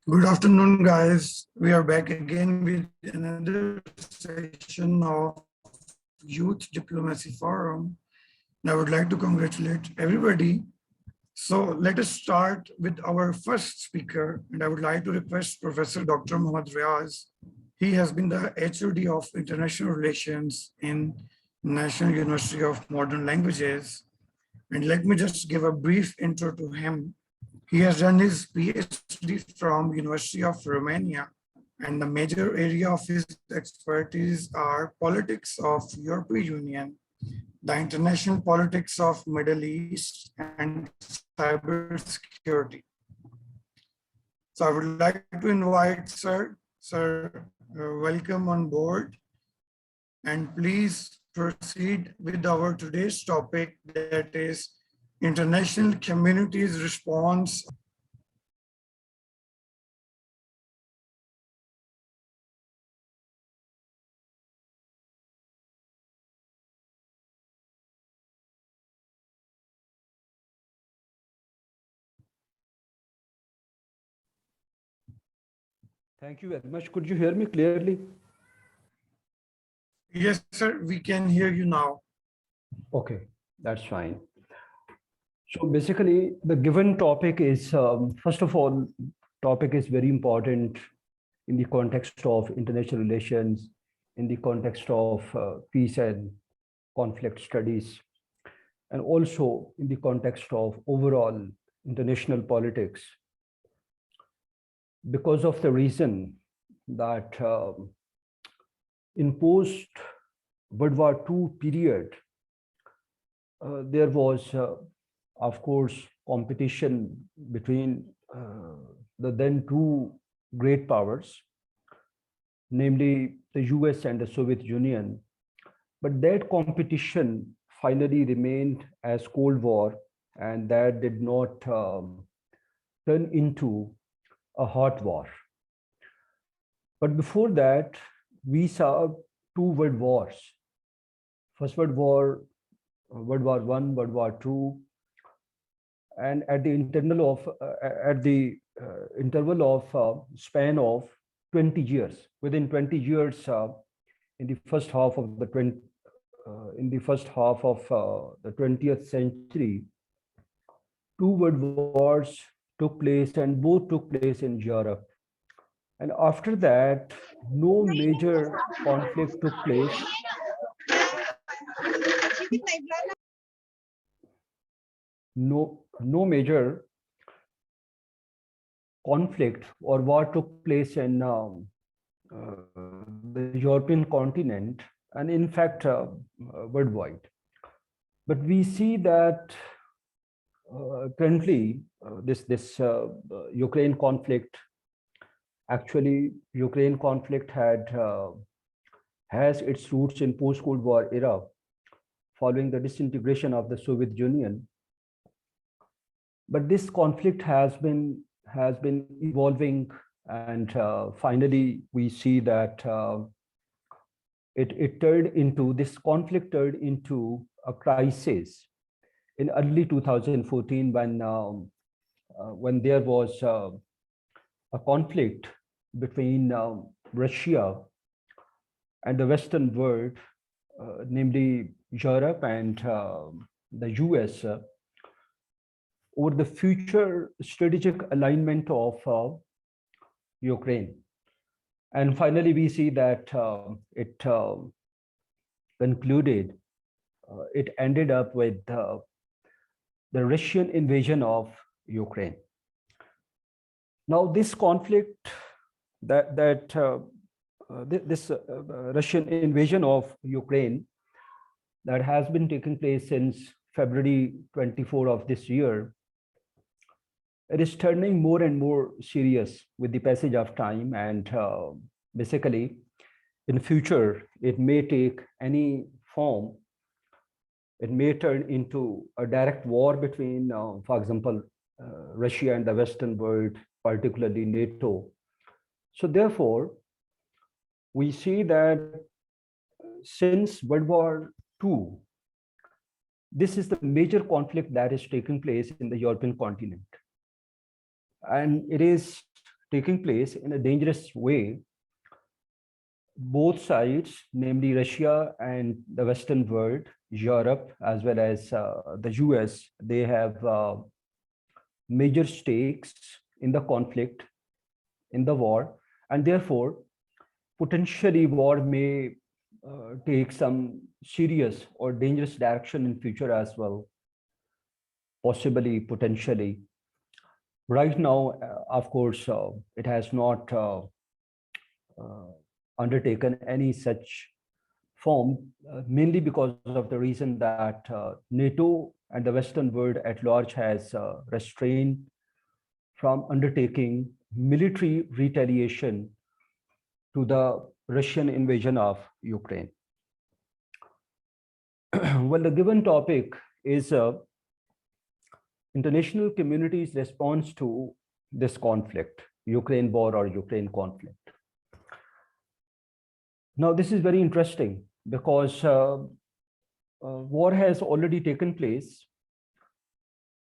Good afternoon, guys. We are back again with another session of Youth Diplomacy Forum. And I would like to congratulate everybody. So let us start with our first speaker. And I would like to request Professor Dr. Muhammad Riaz. He has been the HOD of International Relations in National University of Modern Languages. And let me just give a brief intro to him. He has done his PhD from University of Romania, and the major area of his expertise are politics of European Union, the international politics of Middle East, and cybersecurity. So I would like to invite welcome on board, and please proceed with our today's topic, that is international community's response. Thank you very much. Could you hear me clearly? Yes, sir, we can hear you now. Okay, that's fine. So basically, the given topic is, first of all, topic is very important in the context of international relations, in the context of peace and conflict studies, and also in the context of overall international politics. Because of the reason that in post-World War II period, there was, of course, competition between the then two great powers, namely the US and the Soviet Union. But that competition finally remained as Cold War, and that did not turn into a hot war. But before that, we saw two world wars. First World War, World War I, World War II, and at the interval of span of 20 years. Within 20 years, in the first half of the 20th century, two world wars took place, and both took place in Europe. And after that, no major conflict took place. No major conflict or war took place in the European continent, and in fact, worldwide. But we see that currently, this Ukraine conflict, actually, Ukraine conflict has its roots in post-Cold War era, following the disintegration of the Soviet Union. But this conflict has been evolving, and finally we see that this conflict turned into a crisis in early 2014, when there was a conflict between Russia and the Western world, namely Europe and the US, over the future strategic alignment of Ukraine. And finally, we see that it concluded, it ended up with the Russian invasion of Ukraine. Now, this conflict, this Russian invasion of Ukraine that has been taking place since February 24 of this year, it is turning more and more serious with the passage of time, and basically, in future, it may take any form. It may turn into a direct war between, for example, Russia and the Western world, particularly NATO. So therefore, we see that since World War II, this is the major conflict that is taking place in the European continent. And it is taking place in a dangerous way. Both sides, namely Russia and the Western world, Europe, as well as the US, they have major stakes in the conflict, in the war, and therefore, potentially war may take some serious or dangerous direction in future as well, possibly, potentially. Right now, of course, it has not undertaken any such form, mainly because of the reason that NATO and the Western world at large has restrained from undertaking military retaliation to the Russian invasion of Ukraine. Well, the given topic is international community's response to this conflict, Ukraine war or Ukraine conflict. Now, this is very interesting because war has already taken place,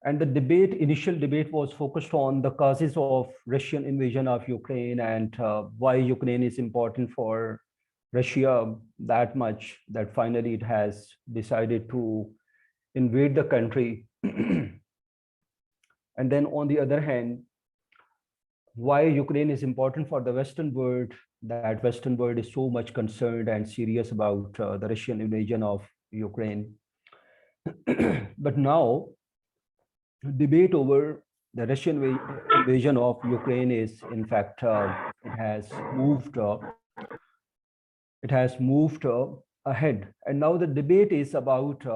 and the initial debate was focused on the causes of Russian invasion of Ukraine and why Ukraine is important for Russia that much that finally it has decided to invade the country. And then on the other hand, why Ukraine is important for the Western world, that Western world is so much concerned and serious about the Russian invasion of Ukraine. But now, debate over the Russian invasion of Ukraine is, in fact, it has moved ahead. And now the debate is about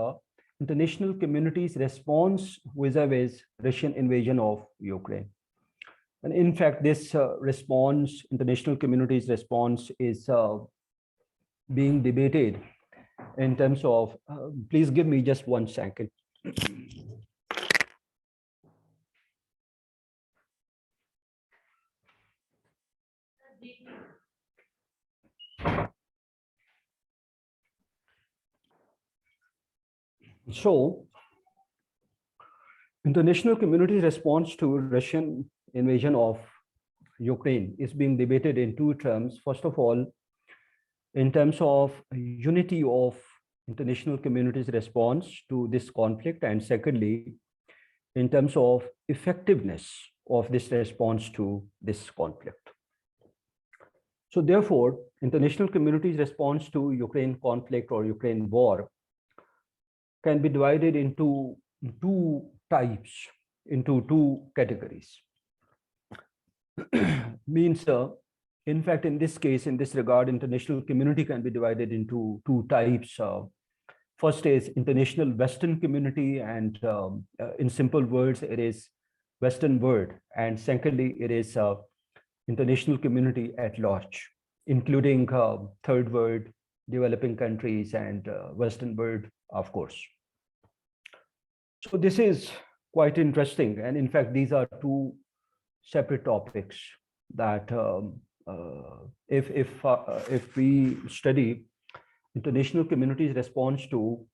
international community's response vis-a-vis Russian invasion of Ukraine. And in fact, this response, international community's response, is being debated in terms of, please give me just 1 second. So, international community's response to Russian invasion of Ukraine is being debated in 2 terms. First of all, in terms of unity of international community's response to this conflict, and secondly, in terms of effectiveness of this response to this conflict. So therefore, international community's response to Ukraine conflict or Ukraine war can be divided into 2 types, into 2 categories. Means, in fact, in this case, in this regard, international community can be divided into 2 types. First is international Western community, and in simple words, it is Western world. And secondly, it is international community at large, including third world, developing countries, and Western world, of course. So this is quite interesting. And in fact, these are 2 separate topics that if we study international community's response to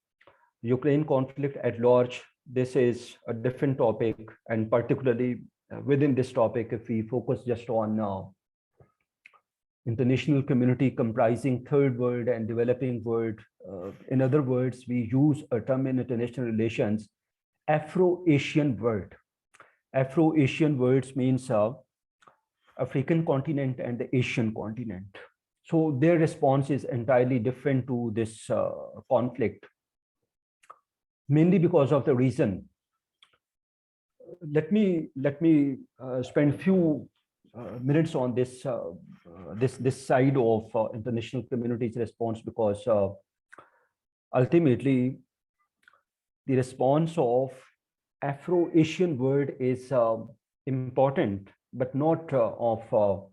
Ukraine conflict at large, this is a different topic. And particularly within this topic, if we focus just on international community comprising third world and developing world, in other words, we use a term in international relations, Afro-Asian world. Afro-Asian words means African continent and the Asian continent. So their response is entirely different to this conflict, mainly because of the reason. Let me spend a few minutes on this this side of international community's response, because ultimately the response of Afro-Asian world is important, but not of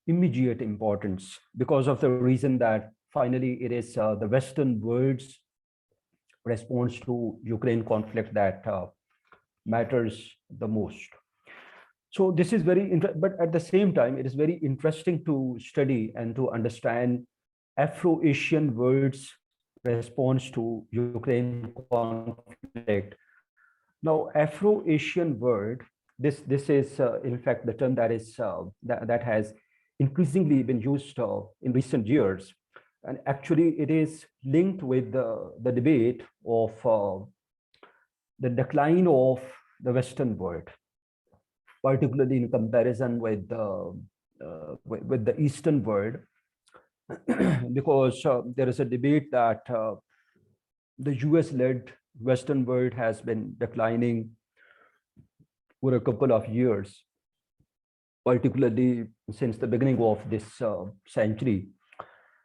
immediate importance, because of the reason that finally it is the Western world's response to Ukraine conflict that matters the most. So this is very interesting, but at the same time, it is very interesting to study and to understand Afro-Asian world's response to Ukraine conflict. Now, Afro-Asian world this is in fact the term that is that has increasingly been used in recent years, and actually it is linked with the debate of the decline of the Western world, particularly in comparison with the Eastern world, because there is a debate that the US-led Western world has been declining for a couple of years, particularly since the beginning of this century.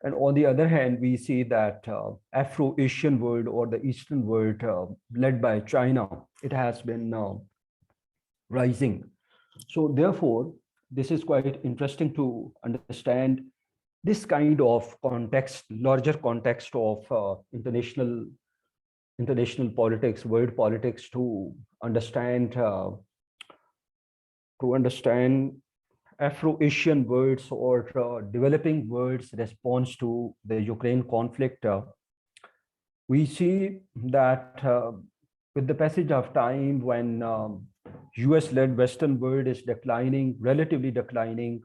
And on the other hand, we see that Afro-Asian world, or the Eastern world, led by China, it has been rising. So therefore, this is quite interesting to understand this kind of context, larger context of international politics, world politics, to understand Afro-Asian world's or developing world's response to the Ukraine conflict. We see that with the passage of time, when US-led Western world is declining, relatively declining,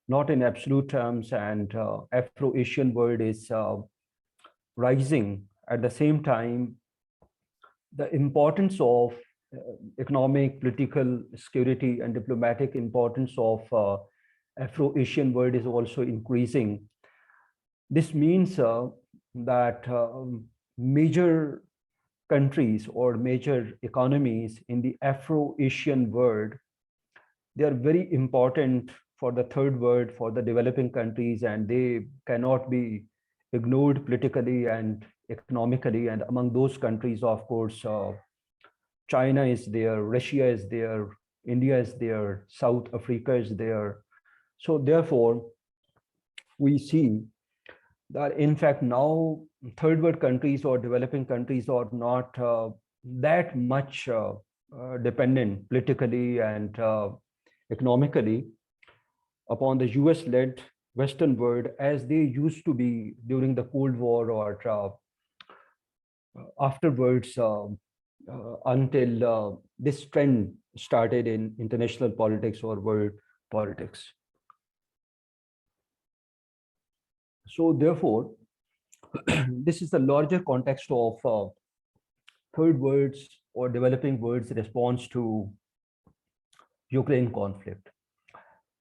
not in absolute terms, and Afro-Asian world is rising. At the same time, the importance of economic, political, security, and diplomatic importance of Afro-Asian world is also increasing. This means that major countries or major economies in the Afro-Asian world, they are very important for the third world, for the developing countries, and they cannot be ignored politically and economically. And among those countries, of course, China is there, Russia is there, India is there, South Africa is there. So therefore, we see that in fact now third world countries or developing countries are not that much dependent politically and economically upon the US-led Western world as they used to be during the Cold War or afterwards, until this trend started in international politics or world politics. So therefore, this is the larger context of third world's or developing world's response to Ukraine conflict.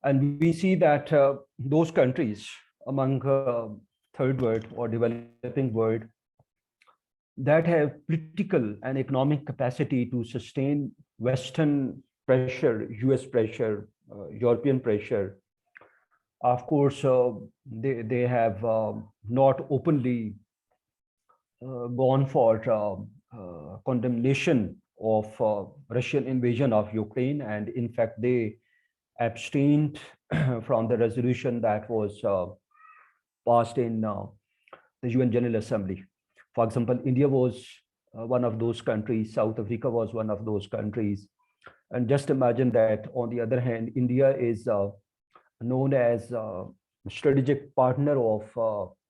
And we see that those countries among third world or developing world that have political and economic capacity to sustain Western pressure, US pressure, European pressure, of course, they have not openly gone for condemnation of Russian invasion of Ukraine. And in fact, they abstained from the resolution that was passed in the UN General Assembly. For example, India was one of those countries, South Africa was one of those countries. And just imagine that, on the other hand, India is known as a strategic partner of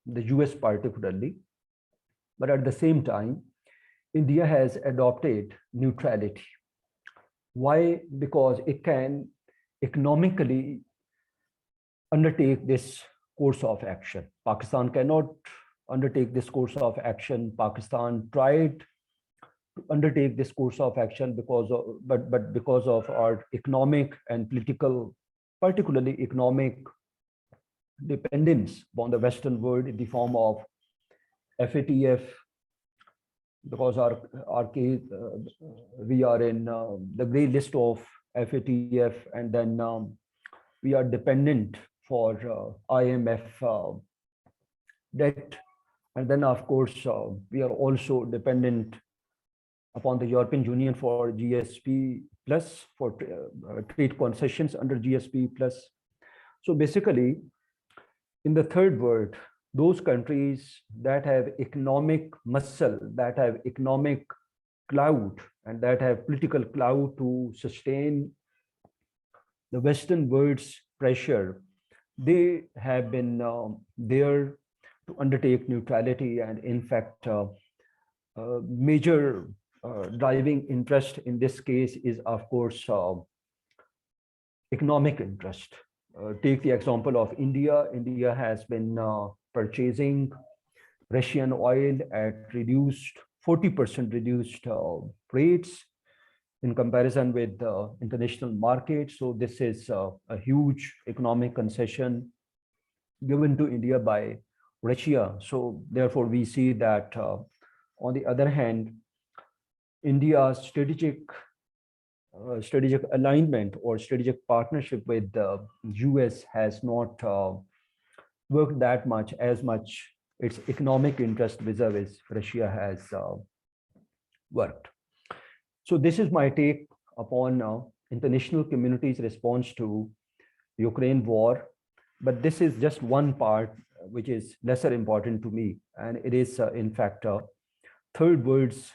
the US particularly. But at the same time, India has adopted neutrality. Why? Because it can economically undertake this course of action. Pakistan cannot undertake this course of action. Pakistan tried to undertake this course of action because of our economic and political, particularly economic dependence on the Western world in the form of FATF, because our case, we are in the gray list of FATF, and then we are dependent for IMF debt. And then, of course, we are also dependent upon the European Union for GSP plus, for trade concessions under GSP plus. So basically, in the third world, those countries that have economic muscle, that have economic clout, and that have political clout to sustain the Western world's pressure, they have been there to undertake neutrality. And in fact, major driving interest in this case is, of course, economic interest. Take the example of India. India has been purchasing Russian oil at 40% reduced rates in comparison with the international market. So this is a huge economic concession given to India by Russia. So therefore, we see that on the other hand, India's strategic alignment or strategic partnership with the US has not worked that much as much its economic interest vis-a-vis Russia has worked. So this is my take upon international community's response to Ukraine war, but this is just one part which is lesser important to me, and it is in fact third world's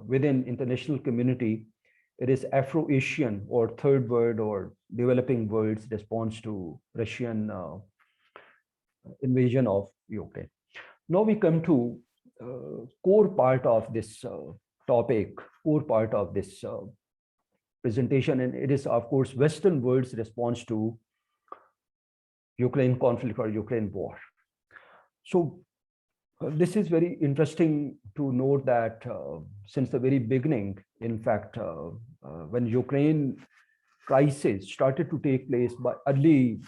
within international community. It is Afro-Asian or third world or developing world's response to Russian invasion of Ukraine. Now we come to core part of this topic, core part of this presentation, and it is of course Western world's response to Ukraine conflict or Ukraine war. So this is very interesting to note that since the very beginning, in fact, when Ukraine crisis started to take place by early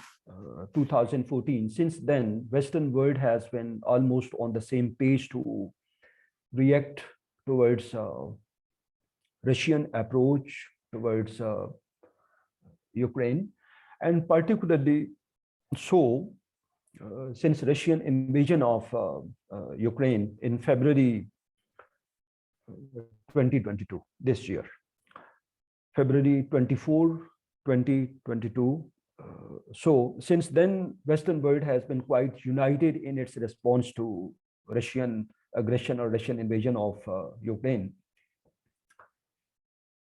2014, since then, Western world has been almost on the same page to react towards Russian approach towards Ukraine, and particularly so since Russian invasion of Ukraine in February 2022, this year, February 24, 2022. So since then, Western world has been quite united in its response to Russian aggression or Russian invasion of Ukraine.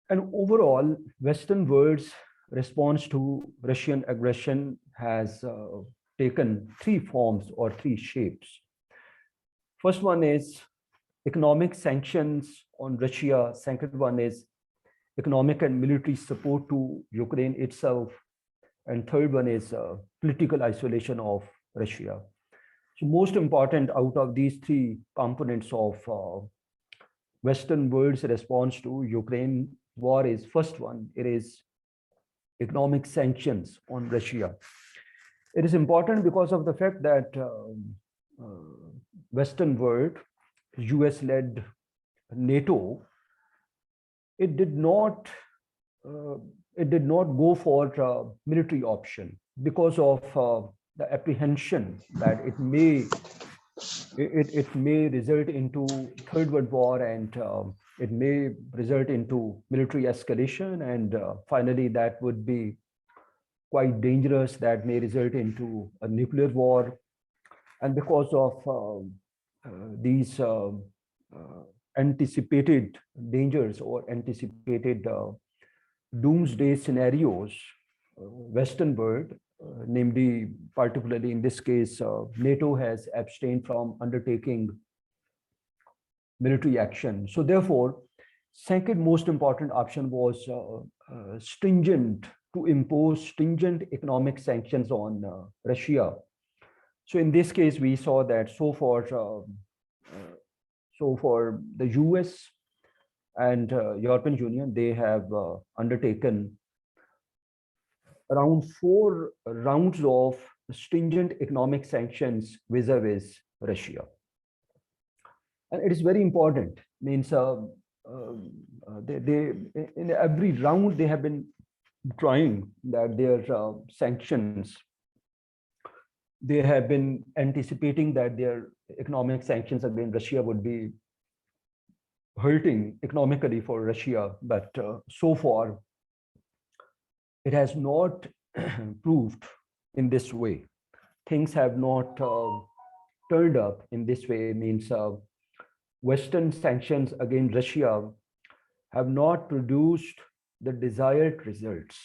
And overall, Western world's response to Russian aggression has taken three forms or three shapes. First one is economic sanctions on Russia. Second one is economic and military support to Ukraine itself. And third one is political isolation of Russia. So most important out of these three components of Western world's response to Ukraine war is first one, it is economic sanctions on Russia. It is important because of the fact that Western world, US-led NATO, it did not go for military option because of the apprehension that it may result into Third World War, and it may result into military escalation, and finally that would be quite dangerous, that may result into a nuclear war. And because of these anticipated dangers or anticipated doomsday scenarios, Western world, namely particularly in this case, NATO has abstained from undertaking military action. So therefore, second most important option was to impose stringent economic sanctions on Russia. So in this case, we saw that so for the US and European Union, they have undertaken around 4 rounds of stringent economic sanctions vis-a-vis Russia. And it is very important, means they in every round they have been trying that their sanctions, they have been anticipating that their economic sanctions against Russia would be hurting economically for Russia, but so far it has not proved in this way. Things have not turned up in this way, means Western sanctions against Russia have not produced the desired results.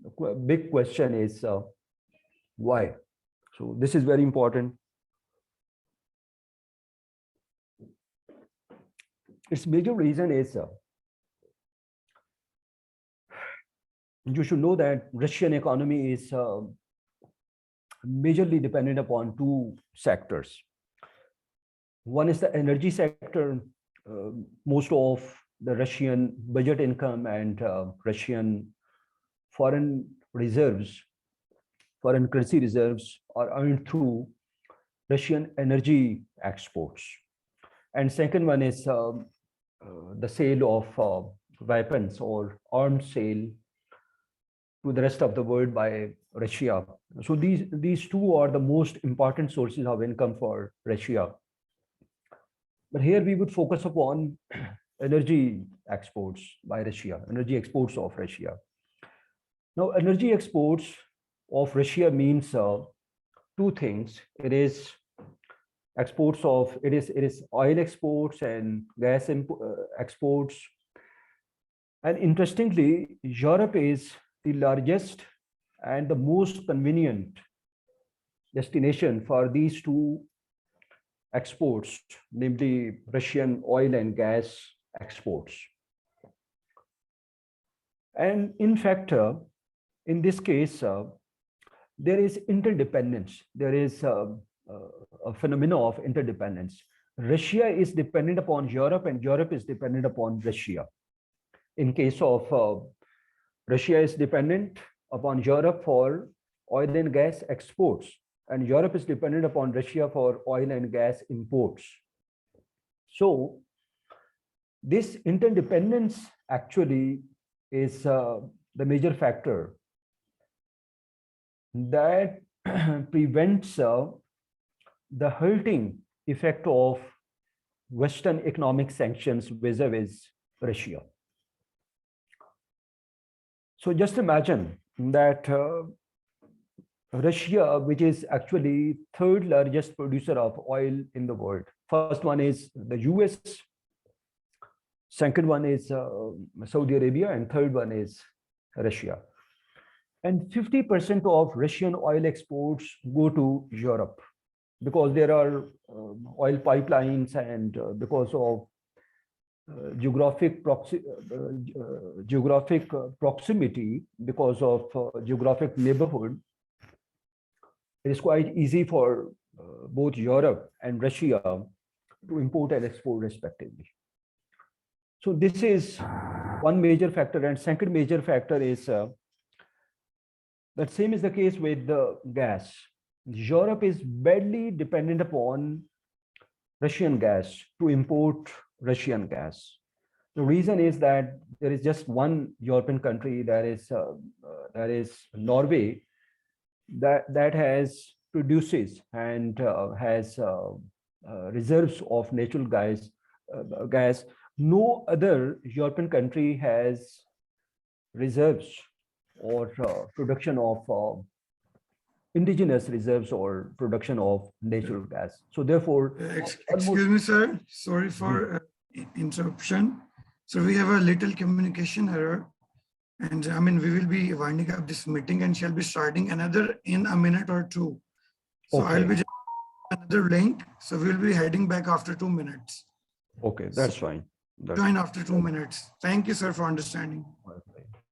The big question is why? So this is very important. its major reason is you should know that Russian economy is majorly dependent upon two sectors. One is the energy sector. Most of the Russian budget income and Russian foreign reserves, foreign currency reserves are earned through Russian energy exports. And second one is the sale of weapons or arms sale to the rest of the world by Russia. So these two are the most important sources of income for Russia. But here we would focus upon energy exports by Russia, energy exports of Russia. Now, energy exports of Russia means two things. It is oil exports and gas exports. And interestingly, Europe is the largest and the most convenient destination for these two exports, namely Russian oil and gas exports. And in fact, in this case, there is interdependence. There is a phenomenon of interdependence. Russia is dependent upon Europe and Europe is dependent upon Russia. In case of Russia is dependent upon Europe for oil and gas exports, and Europe is dependent upon Russia for oil and gas imports. So this interdependence actually is the major factor that prevents the hurting effect of Western economic sanctions vis-a-vis Russia. So just imagine that Russia, which is actually third largest producer of oil in the world. First one is the US, second one is Saudi Arabia, and third one is Russia. And 50% of Russian oil exports go to Europe because there are oil pipelines and because of geographic proximity, because of geographic neighborhood, it is quite easy for both Europe and Russia to import and export respectively. So this is one major factor. And second major factor is that same is the case with the gas. Europe is badly dependent upon Russian gas to import Russian gas. The reason is that there is just one European country, that is Norway, that has produces and has reserves of natural gas. No other European country has reserves or production of indigenous reserves or production of natural gas. So therefore, excuse me, sir. Sorry for interruption. So we have a little communication error. And I mean, we will be winding up this meeting and shall be starting another in a minute or two. So okay. I'll be just another link. So we'll be heading back after 2 minutes. Okay, that's fine. Join after 2 minutes. Thank you, sir, for understanding.